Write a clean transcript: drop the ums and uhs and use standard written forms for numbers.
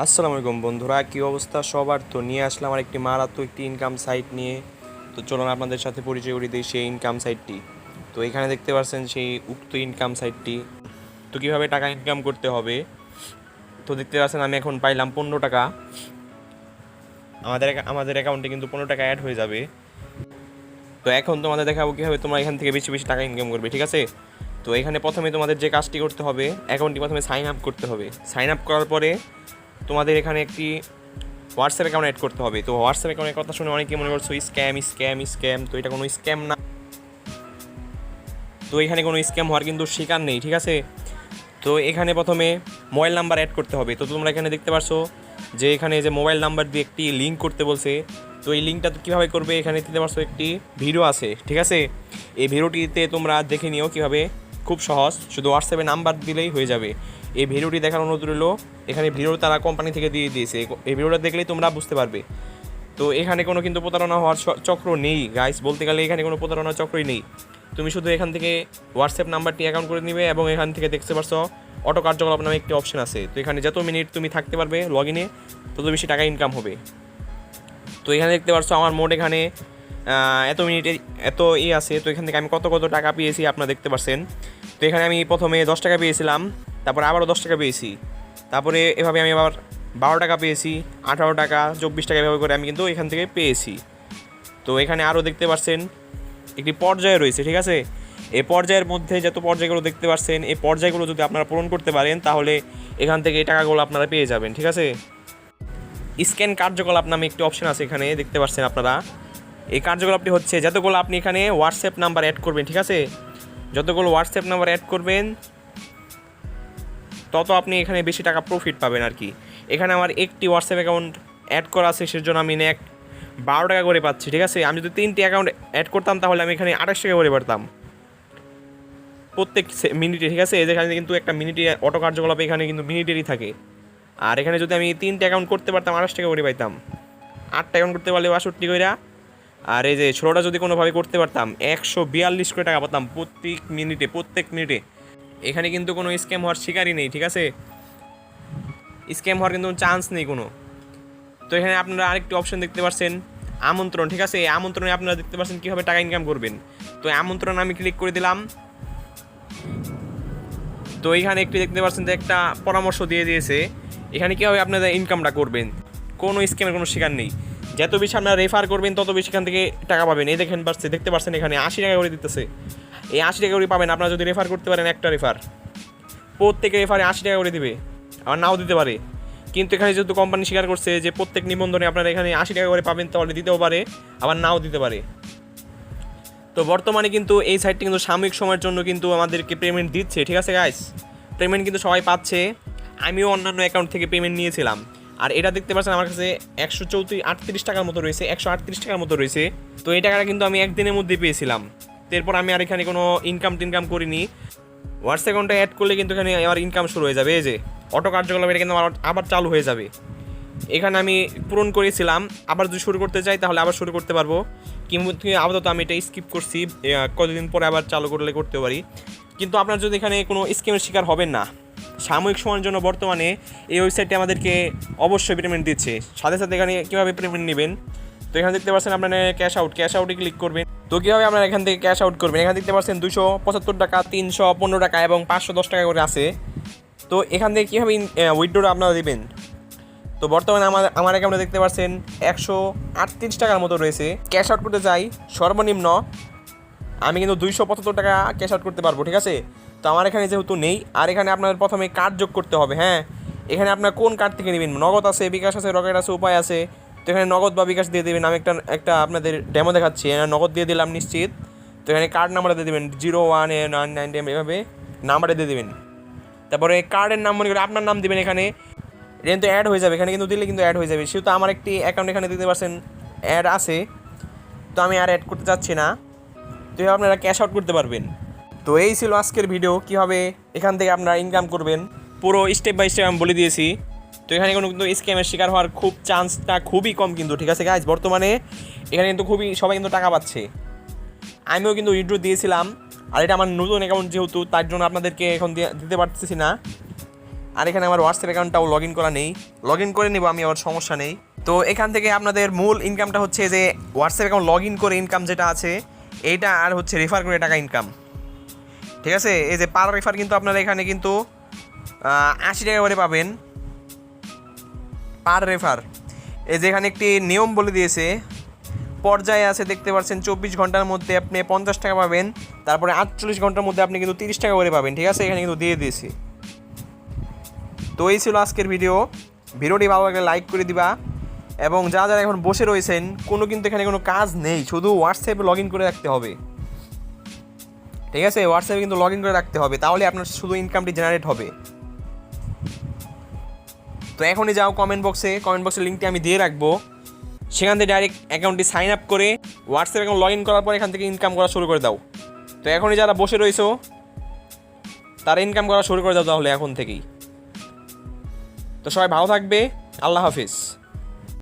আসসালামু আলাইকুম বন্ধুরা, কী অবস্থা সবার? তো নিয়ে আসলাম আর একটি মারাত্মক একটি ইনকাম সাইট নিয়ে। তো চলুন আপনাদের সাথে পরিচয় করিয়ে দিই সেই ইনকাম সাইটটি। তো এখানে দেখতে পাচ্ছেন সেই উক্ত ইনকাম সাইটটি। তো কীভাবে টাকা ইনকাম করতে হবে, তো দেখতে পাচ্ছেন আমি এখন পাইলাম 15 টাকা। আমাদের অ্যাকাউন্টে কিন্তু 15 টাকা অ্যাড হয়ে যাবে। তো এখন তোমাদের দেখাবো কীভাবে তোমরা এখান থেকে বেশি বেশি টাকা ইনকাম করবে, ঠিক আছে? তো এখানে প্রথমে তোমাদের যে কাজটি করতে হবে, অ্যাকাউন্টটি প্রথমে সাইন আপ করতে হবে। সাইন আপ করার পরে তোমাদের এখানে একটি হোয়াটসঅ্যাপ অ্যাকাউন্ট অ্যাড করতে হবে। তো হোয়াটসঅ্যাপ অ্যাকাউন্টের কথা শুনে অনেকে মনে করছো স্ক্যাম স্ক্যাম স্ক্যাম, তো এটা কোনো স্ক্যাম না। তো এখানে কোনো স্ক্যাম হওয়ার কিন্তু শিকার নেই, ঠিক আছে? তো এখানে প্রথমে মোবাইল নাম্বার অ্যাড করতে হবে। তো তোমরা এখানে দেখতে পাচ্ছো যে এখানে যে মোবাইল নাম্বার দিয়ে একটি লিঙ্ক করতে বলছে। তো এই লিঙ্কটা তো কীভাবে করবে, এখানে দিতে পারছো একটি ভিডিও আছে, ঠিক আছে? এই ভিডিওটিতে তোমরা দেখে নিও কীভাবে, খুব সহজ, শুধু হোয়াটসঅ্যাপে নাম্বার দিলেই হয়ে যাবে। এই ভিডিওটি দেখার অনুরোধ রইল। এখানে ভিডিও তারা কোম্পানি থেকে দিয়ে দিয়েছে, এই ভিডিওটা দেখলেই তোমরা বুঝতে পারবে। তো এখানে কোনো কিন্তু প্রতারণা হওয়ার চক্র নেই গাইস, বলতে গেলে এখানে কোনো প্রতারণার চক্রই নেই। তুমি শুধু এখান থেকে হোয়াটসঅ্যাপ নাম্বারটি অ্যাকাউন্ট করে নিবে এবং এখান থেকে দেখতে পারছো অটো কার্যকলাপ নামে একটি অপশন আছে। তো এখানে যত মিনিট তুমি থাকতে পারবে লগ ইনে, তত বেশি টাকা ইনকাম হবে। তো এখানে দেখতে পারছো আমার মোট এখানে এত মিনিটে এত আছে। তো এখান থেকে আমি কত কত টাকা পেয়েছি আপনারা দেখতে পাচ্ছেন। তো এখানে আমি প্রথমে 10 টাকা পেয়েছিলাম, তারপরে আবারও 10 টাকা পেয়েছি, তারপরে এভাবে আমি আবার 12 টাকা পেয়েছি, 18 টাকা, 24 টাকা, এভাবে করে আমি কিন্তু এখান থেকে পেয়েছি। তো এখানে আরও দেখতে পাচ্ছেন একটি পর্যায় রয়েছে, ঠিক আছে? এই পর্যায়ের মধ্যে যত পর্যায়গুলো দেখতে পাচ্ছেন, এই পর্যায়গুলো যদি আপনারা পূরণ করতে পারেন তাহলে এখান থেকে এই টাকাগুলো আপনারা পেয়ে যাবেন, ঠিক আছে? স্ক্যান কার্যকলাপ নামে একটি অপশন আছে, এখানে দেখতে পাচ্ছেন আপনারা। এই কার্যকলাপটি হচ্ছে যতগুলো আপনি এখানে হোয়াটসঅ্যাপ নাম্বার অ্যাড করবেন, ঠিক আছে? যতগুলো হোয়াটসঅ্যাপ নাম্বার অ্যাড করবেন তত আপনি এখানে বেশি টাকা প্রফিট পাবেন আর কি। এখানে আমার একটি হোয়াটসঅ্যাপ অ্যাকাউন্ট অ্যাড করা আছে, সেজন্য আমি 12 টাকা করে পাচ্ছি, ঠিক আছে? আমি যদি 3টি অ্যাকাউন্ট অ্যাড করতাম তাহলে আমি এখানে 28 টাকা করে পারতাম প্রত্যেক মিনিটে, ঠিক আছে? এখানে কিন্তু একটা মিনিটে অটো কার্যকলাপ এখানে কিন্তু মিনিটেরই থাকে। আর এখানে যদি আমি 3টে অ্যাকাউন্ট করতে পারতাম 28 টাকা করে পাইতাম, 8টা অ্যাকাউন্ট করতে পারলে 62 করে। আর এই যে 16টা যদি কোনোভাবে করতে পারতাম 142 করে টাকা পাতাম প্রত্যেক মিনিটে। এখানে কিন্তু কোনো স্ক্যাম হওয়ার শিকারই নেই, ঠিক আছে? স্ক্যাম হওয়ার কিন্তু চান্স নেই কোনো। তো এখানে আপনারা আরেকটি অপশন দেখতে পাচ্ছেন, আমন্ত্রণ, ঠিক আছে? এই আমন্ত্রণে আপনারা দেখতে পাচ্ছেন কীভাবে টাকা ইনকাম করবেন। তো আমন্ত্রণ আমি ক্লিক করে দিলাম। তো এইখানে একটি দেখতে পাচ্ছেন যে একটা পরামর্শ দিয়ে দিয়েছে এখানে কীভাবে আপনারা ইনকামটা করবেন। কোনো স্ক্যামের কোনো শিকার নেই। যত বেশি আপনারা রেফার করবেন তত বেশি এখান থেকে টাকা পাবেন। এই দেখতে পাচ্ছেন এখানে 80 টাকা করে দিতেছে। এই 80 টাকা করে পাবেন আপনারা যদি রেফার করতে পারেন। একটা রেফার, প্রত্যেকে রেফারে 80 টাকা করে দিবে, আবার নাও দিতে পারে। কিন্তু এখানে যেহেতু কোম্পানি স্বীকার করছে যে প্রত্যেক নিবন্ধনে আপনারা এখানে 80 টাকা করে পাবেন, তাহলে দিতেও পারে আবার নাও দিতে পারে। তো বর্তমানে কিন্তু এই সাইটটি কিন্তু সাময়িক সময়ের জন্য কিন্তু আমাদেরকে পেমেন্ট দিচ্ছে, ঠিক আছে গাইস? পেমেন্ট কিন্তু সবাই পাচ্ছে। আমিও অন্যান্য অ্যাকাউন্ট থেকে পেমেন্ট নিয়েছিলাম। আর এটা দেখতে পাচ্ছেন আমার কাছে 138 টাকার মতো রয়েছে, 138 টাকার মতো রয়েছে। তো এই টাকাটা কিন্তু আমি একদিনের মধ্যে পেয়েছিলাম। এরপর আমি আর এখানে কোনো ইনকাম করিনি। হোয়াটসঅ্যাপ অ্যাকাউন্টে অ্যাড করলে কিন্তু এখানে আমার ইনকাম শুরু হয়ে যাবে। এই যে অটো কার্যকলাপ, এটা কিন্তু আবার চালু হয়ে যাবে। এখানে আমি পূরণ করেছিলাম, আবার যদি শুরু করতে চাই তাহলে আবার শুরু করতে পারবো। কিন্তু আপাতত আমি এটা স্কিপ করছি, কতদিন পরে আবার চালু করতে পারি। কিন্তু আপনার যদি এখানে কোনো স্কিমের শিকার হবেন না। সাময়িক সময়ের জন্য বর্তমানে এই ওয়েবসাইটটি আমাদেরকে অবশ্যই পেমেন্ট দিচ্ছে। সাথে সাথে এখানে কীভাবে পেমেন্ট নেবেন, তো এখানে দেখতে পাচ্ছেন আপনার ক্যাশ আউটে ক্লিক করবেন। তো কীভাবে আপনারা এখান থেকে ক্যাশ আউট করবেন, এখানে দেখতে পাচ্ছেন 275 টাকা, 315 টাকা এবং 510 টাকা করে আছে। তো এখান থেকে কীভাবে উইথড্রটা আপনারা দেবেন, তো বর্তমানে আমার অ্যাকাউন্টে দেখতে পাচ্ছেন 138 টাকার মতো রয়েছে। ক্যাশ আউট করতে চাই সর্বনিম্ন আমি কিন্তু 275 টাকা ক্যাশ আউট করতে পারবো, ঠিক আছে? তো আমার এখানে যেহেতু নেই। আর এখানে আপনার প্রথমে কার্ড যোগ করতে হবে। হ্যাঁ, এখানে আপনার কোন কার্ড থেকে নেবেন, নগদ আছে, বিকাশ আছে, রকেট আছে, উপায় আছে। তো এখানে নগদ বা বিকাশ দিয়ে দেবেন। আমি একটা আপনাদের ডেমো দেখাচ্ছি। নগদ দিয়ে দিলাম নিশ্চিত। তো এখানে কার্ড নাম্বারটা দিয়ে দেবেন 018990, এভাবে নাম্বারটা দিয়ে দেবেন। তারপরে কার্ডের নাম মনে করে আপনার নাম দেবেন। এখানে এটা কিন্তু অ্যাড হয়ে যাবে, এখানে কিন্তু দিলে কিন্তু অ্যাড হয়ে যাবে। সেহেতু আমার একটি অ্যাকাউন্ট এখানে দিতে পারছেন অ্যাড আছে, তো আমি আর অ্যাড করতে চাচ্ছি না। তো এভাবে আপনারা ক্যাশ আউট করতে পারবেন। তো এই ছিল আজকের ভিডিও, কীভাবে এখান থেকে আপনারা ইনকাম করবেন, পুরো স্টেপ বাই স্টেপ আমি বলে দিয়েছি। তো এখানে কোনো কিন্তু স্ক্যামের শিকার হওয়ার চান্সটা খুবই কম কিন্তু, ঠিক আছে গাইজ? বর্তমানে এখানে কিন্তু সবাই কিন্তু টাকা পাচ্ছে। আমিও কিন্তু উইথড্র দিয়েছিলাম। আর এটা আমার নতুন অ্যাকাউন্ট যেহেতু, তার জন্য আপনাদেরকে এখন দিতে পারতেছি না। আর এখানে আমার হোয়াটসঅ্যাপ অ্যাকাউন্টটাও লগ ইন করা নেই, লগ ইন করে নেব আমি, আবার সমস্যা নেই। তো এখান থেকে আপনাদের মূল ইনকামটা হচ্ছে যে হোয়াটসঅ্যাপ অ্যাকাউন্ট লগ ইন করে ইনকাম যেটা আছে এইটা, আর হচ্ছে রেফার করে টাকা ইনকাম। ঠিক আছে, এই যে পার রেফার কিন্তু আপনারা এখানে কিন্তু 80 টাকা করে পাবেন পার রেফার। এই যে এখানে একটি নিয়ম বলে দিয়েছে, পর্যায়ে আছে দেখতে পাচ্ছেন, 24 ঘন্টার মধ্যে আপনি 50 টাকা পাবেন, তারপরে 48 ঘন্টার মধ্যে আপনি কিন্তু 30 টাকা করে পাবেন। ঠিক আছে, এখানে কিন্তু দিয়ে দিয়েছি। তো এই ছিল আজকের ভিডিওটি ভালো লাগলে লাইক করে দিবা, এবং যারা যারা এখন বসে রয়েছেন কিন্তু এখানে কোনো কাজ নেই, শুধু হোয়াটসঅ্যাপে লগ ইন করে রাখতে হবে। ঠিক আছে, হোয়াটসঅ্যাপে কিন্তু লগ ইন করে রাখতে হবে, তাহলে আপনার শুধু ইনকামটি জেনারেট হবে। তো এখনই যাও কমেন্ট বক্সে লিঙ্কটি আমি দিয়ে রাখবো, সেখান থেকে ডাইরেক্ট অ্যাকাউন্টটি সাইন আপ করে হোয়াটসঅ্যাপ অ্যাকাউন্ট লগ ইন করার পর এখান থেকে ইনকাম করা শুরু করে দাও। তো এখনই যারা বসে রয়েছো তারা ইনকাম করা শুরু করে দাও তাহলে এখন থেকেই। তো সবাই ভালো থাকবে, আল্লাহ হাফিজ।